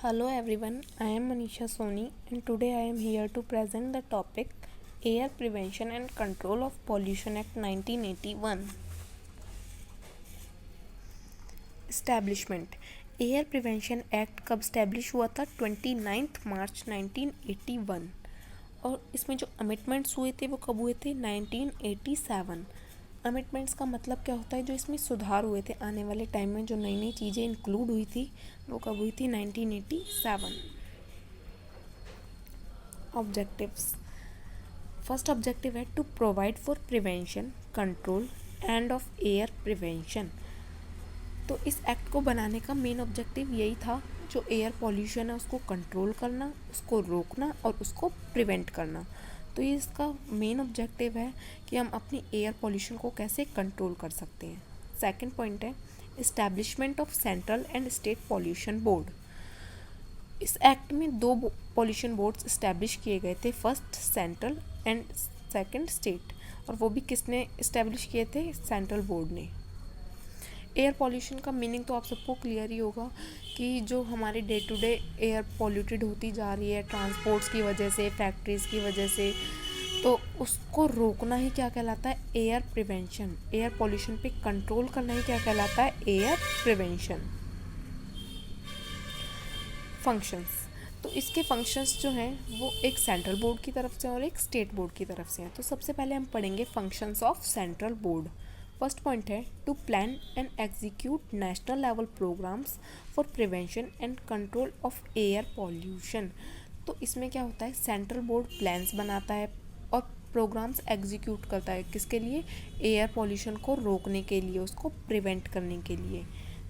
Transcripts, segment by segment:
Hello everyone, I am Manisha Soni and today I am here to present the topic Air Prevention and Control of Pollution Act 1981. Establishment air prevention act कब establish हुआ था 29 मार्च 1981 और इसमें जो amendments हुए थे वो कब हुए थे 1987। अमेंडमेंट्स का मतलब क्या होता है, जो इसमें सुधार हुए थे आने वाले टाइम में जो नई नई चीज़ें इंक्लूड हुई थी वो कब हुई थी 1987। ऑब्जेक्टिव्स, फर्स्ट ऑब्जेक्टिव है to provide for prevention control and of air prevention. तो इस एक्ट को बनाने का मेन ऑब्जेक्टिव यही था, जो एयर पॉल्यूशन है उसको कंट्रोल करना, उसको रोकना और उसको प्रिवेंट करना। तो ये इसका मेन ऑब्जेक्टिव है कि हम अपनी एयर पॉल्यूशन को कैसे कंट्रोल कर सकते हैं। सेकंड पॉइंट है establishment of central and state pollution board. इस एक्ट में दो पॉल्यूशन बोर्ड्स इस्टेब्लिश किए गए थे, first central and second state, और वो भी किसने इस्टेब्लिश किए थे, सेंट्रल बोर्ड ने। एयर पॉल्यूशन का मीनिंग तो आप सबको क्लियर ही होगा कि जो हमारे day to day air polluted होती जा रही है ट्रांसपोर्ट्स की वजह से, फैक्ट्रीज़ की वजह से, तो उसको रोकना ही क्या कहलाता है, एयर प्रिवेंशन। एयर पॉल्यूशन पे कंट्रोल करना ही क्या कहलाता है, एयर प्रिवेंशन। फंक्शंस, तो इसके फंक्शंस जो हैं वो एक सेंट्रल बोर्ड की तरफ से और एक स्टेट बोर्ड की तरफ से हैं। तो सबसे पहले हम पढ़ेंगे functions of central board. First point है to plan and execute national level programs for prevention and control of air pollution. तो इसमें क्या होता है, सेंट्रल बोर्ड प्लान्स बनाता है और प्रोग्राम्स एग्जीक्यूट करता है, किसके लिए, एयर पॉल्यूशन को रोकने के लिए, उसको प्रिवेंट करने के लिए।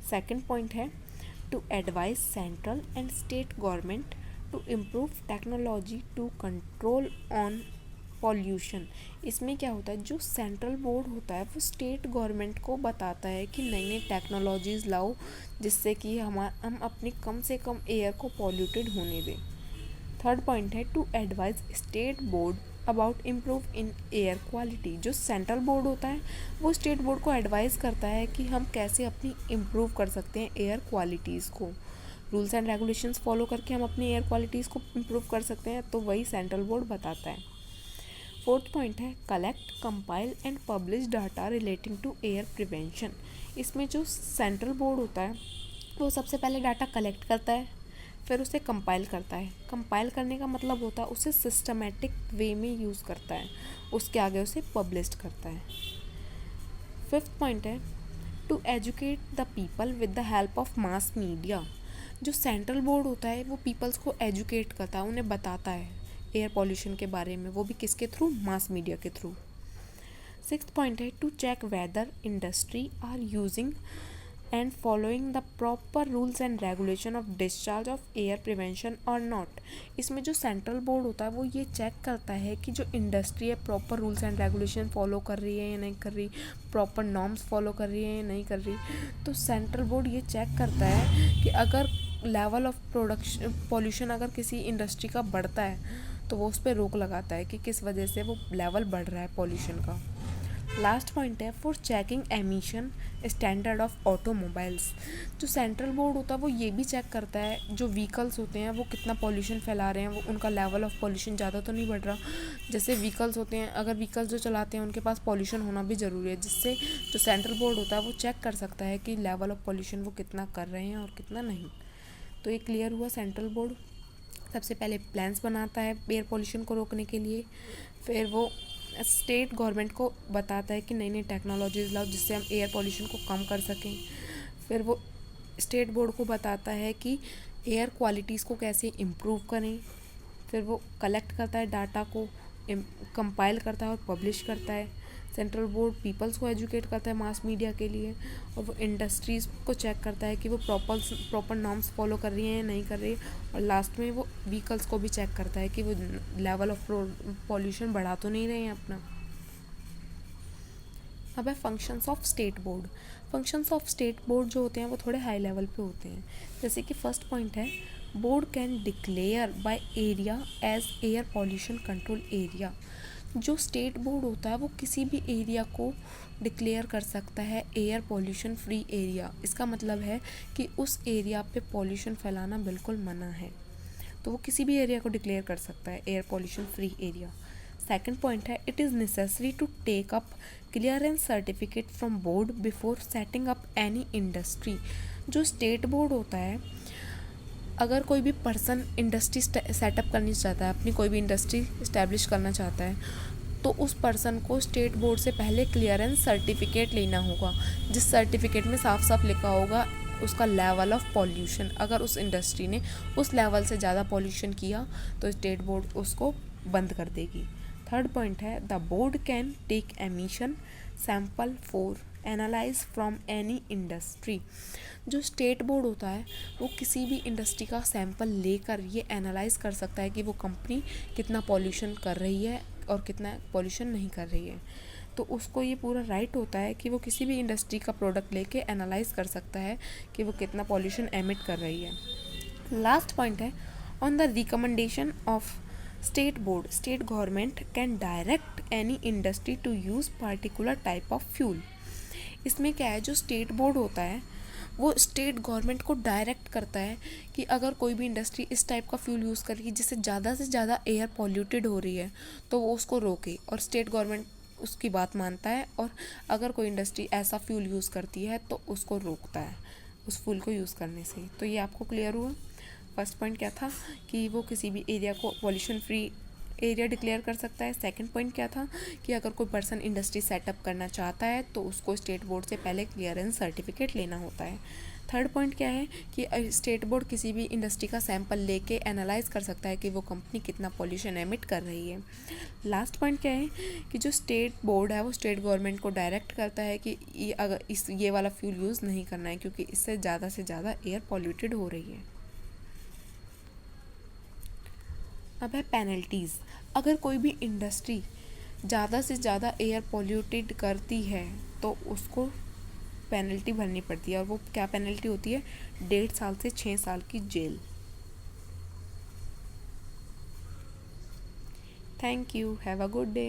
सेकंड पॉइंट है to advise central and state government to improve technology to control on pollution। इसमें क्या होता है, जो सेंट्रल बोर्ड होता है वो स्टेट गवर्नमेंट को बताता है कि नई नई टेक्नोलॉजीज़ लाओ जिससे कि हम अपनी कम से कम एयर को पॉल्यूटेड होने दें। थर्ड पॉइंट है to advise state board about improve in air quality. जो सेंट्रल बोर्ड होता है वो स्टेट बोर्ड को एडवाइस करता है कि हम कैसे अपनी इम्प्रूव कर सकते हैं एयर क्वालिटीज़ को, रूल्स एंड रेगुलेशंस फॉलो करके हम अपनी एयर क्वालिटीज़ को इम्प्रूव कर सकते हैं, तो वही सेंट्रल बोर्ड बताता है। फोर्थ पॉइंट है collect, compile and publish data relating to air prevention. इसमें जो सेंट्रल बोर्ड होता है वो सबसे पहले डाटा कलेक्ट करता है, फिर उसे कंपाइल करता है। कंपाइल करने का मतलब होता है उसे सिस्टमेटिक वे में यूज़ करता है, उसके आगे उसे पब्लिश करता है। फिफ्थ पॉइंट है to educate the people with the help of mass media. जो सेंट्रल बोर्ड होता है वो पीपल्स को एजुकेट करता है, उन्हें बताता है एयर पॉल्यूशन के बारे में, वो भी किसके थ्रू, मास मीडिया के थ्रू। सिक्स्थ पॉइंट है to check whether industry are using and following the proper rules and regulation of discharge of air prevention or not। इसमें जो सेंट्रल बोर्ड होता है वो ये चेक करता है कि जो इंडस्ट्री है proper rules and regulation follow कर रही है या नहीं कर रही, प्रॉपर नॉर्म्स फॉलो कर रही है या नहीं कर रही। तो सेंट्रल बोर्ड ये चेक करता है कि अगर लेवल ऑफ प्रोडक्शन पॉल्यूशन अगर किसी इंडस्ट्री का बढ़ता है तो वो उस पर रोक लगाता है कि किस वजह से वो लेवल बढ़ रहा है पॉल्यूशन का। लास्ट पॉइंट है for checking emission standard of automobiles. जो सेंट्रल बोर्ड होता है वो ये भी चेक करता है जो व्हीकल्स होते हैं वो कितना पॉल्यूशन फैला रहे हैं, वो उनका लेवल ऑफ पॉल्यूशन ज़्यादा तो नहीं बढ़ रहा। जैसे व्हीकल्स होते हैं, अगर व्हीकल्स जो चलाते हैं उनके पास पॉल्यूशन होना भी ज़रूरी है, जिससे जो सेंट्रल बोर्ड होता है वो चेक कर सकता है कि लेवल ऑफ पॉल्यूशन वो कितना कर रहे हैं और कितना नहीं। तो ये क्लियर हुआ, सेंट्रल बोर्ड सबसे पहले प्लान्स बनाता है एयर पॉल्यूशन को रोकने के लिए, फिर वो स्टेट गवर्नमेंट को बताता है कि नई नई टेक्नोलॉजीज़ लाओ जिससे हम एयर पॉल्यूशन को कम कर सकें, फिर वो स्टेट बोर्ड को बताता है कि एयर क्वालिटीज़ को कैसे इम्प्रूव करें, फिर वो कलेक्ट करता है डाटा को, कंपाइल करता है और पब्लिश करता है। सेंट्रल बोर्ड पीपल्स को एजुकेट करता है मास मीडिया के लिए, और वो इंडस्ट्रीज़ को चेक करता है कि वो प्रॉपर नॉर्म्स फॉलो कर रही हैं या नहीं कर रही, और लास्ट में वो व्हीकल्स को भी चेक करता है कि वो लेवल ऑफ पॉल्यूशन बढ़ा तो नहीं रहे हैं अपना। अब है functions of state board. Functions of state board जो होते हैं वो थोड़े हाई लेवल पे होते हैं। जैसे कि फर्स्ट पॉइंट है board can declare by area as air pollution control area. जो स्टेट बोर्ड होता है वो किसी भी एरिया को डिक्लेयर कर सकता है एयर पॉल्यूशन फ्री एरिया। इसका मतलब है कि उस एरिया पे पॉल्यूशन फैलाना बिल्कुल मना है, तो वो किसी भी एरिया को डिक्लेयर कर सकता है air pollution free area. Second point है, it is necessary to take up clearance certificate from board before setting up any industry. जो स्टेट बोर्ड होता है, अगर कोई भी पर्सन इंडस्ट्री सेटअप करनी चाहता है, अपनी कोई भी इंडस्ट्री इस्टेब्लिश करना चाहता है, तो उस पर्सन को स्टेट बोर्ड से पहले क्लियरेंस सर्टिफिकेट लेना होगा, जिस सर्टिफिकेट में साफ साफ लिखा होगा उसका लेवल ऑफ पॉल्यूशन। अगर उस इंडस्ट्री ने उस लेवल से ज़्यादा पॉल्यूशन किया तो स्टेट बोर्ड उसको बंद कर देगी। थर्ड पॉइंट है, the board can take emission sample for analyse from any industry. जो स्टेट बोर्ड होता है वो किसी भी इंडस्ट्री का सैंपल लेकर ये एनालाइज कर सकता है कि वो कंपनी कितना पॉल्यूशन कर रही है और कितना पॉल्यूशन नहीं कर रही है। तो उसको ये पूरा राइट होता है कि वो किसी भी इंडस्ट्री का प्रोडक्ट लेके एनालाइज कर सकता है कि वो कितना पॉल्यूशन एमिट कर रही है। लास्ट पॉइंट है, on the recommendation of state board, state government can direct any industry to use particular type of fuel. इसमें क्या है, जो स्टेट बोर्ड होता है वो स्टेट गवर्नमेंट को डायरेक्ट करता है कि अगर कोई भी इंडस्ट्री इस टाइप का फ्यूल यूज़ करेगी जिससे ज़्यादा से ज़्यादा एयर पॉल्यूटेड हो रही है तो वो उसको रोके, और स्टेट गवर्नमेंट उसकी बात मानता है, और अगर कोई इंडस्ट्री ऐसा फ्यूल यूज़ करती है तो उसको रोकता है उस फ्यूल को यूज़ करने से। तो ये आपको क्लियर हुआ। फर्स्ट पॉइंट क्या था कि वो किसी भी एरिया को पॉल्यूशन फ्री एरिया डिक्लेयर कर सकता है। सेकंड पॉइंट क्या था कि अगर कोई पर्सन इंडस्ट्री सेटअप करना चाहता है तो उसको स्टेट बोर्ड से पहले क्लियरेंस सर्टिफिकेट लेना होता है। थर्ड पॉइंट क्या है कि स्टेट बोर्ड किसी भी इंडस्ट्री का सैंपल लेके एनालाइज कर सकता है कि वो कंपनी कितना पॉल्यूशन एमिट कर रही है। लास्ट पॉइंट क्या है कि जो स्टेट बोर्ड है वो स्टेट गवर्नमेंट को डायरेक्ट करता है कि ये वाला फ्यूल यूज़ नहीं करना है क्योंकि इससे ज़्यादा से ज़्यादा एयर पॉल्यूटेड हो रही है। अब है पेनल्टीज़। अगर कोई भी इंडस्ट्री ज़्यादा से ज़्यादा एयर पॉल्यूटेड करती है तो उसको पेनल्टी भरनी पड़ती है, और वो क्या पेनल्टी होती है, 1.5 साल से 6 साल की जेल। Thank you, have a good day.